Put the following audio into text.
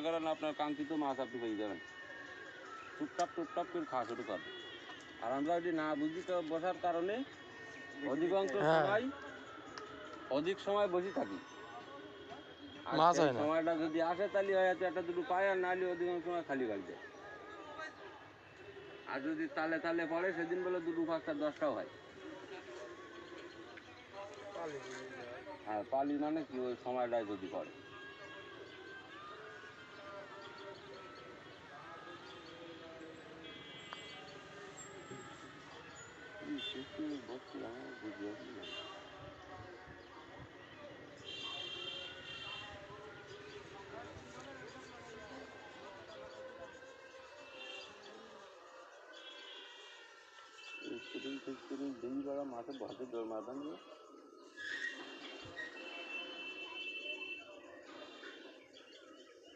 করেন আপনার কাঙ্ক্ষিত মাছ আপনি পেয়ে যাবেন। টুপটাপ করে খাওয়া শুরু করেন। আর আমরা যদি না বুঝি তো বসার কারণে অধিকাংশ সময় অধিক সময় বসে থাকি। আর সেই সময়টা যদি আসে তাহলে হয়তো একটা দুটো পায়, আর নাহলে অধিকাংশ সময় খালি গাড়ি যায়। আর যদি তালে তালে পড়ে সেদিন বলে দুটো 5টা 10টাও হয়। হ্যাঁ, পালি মানে কি ওই সময়টায় যদি পড়ে। বসছি আমার বুঝি না। দিন বেলা মাঠে বসে দৌড় মারবেন।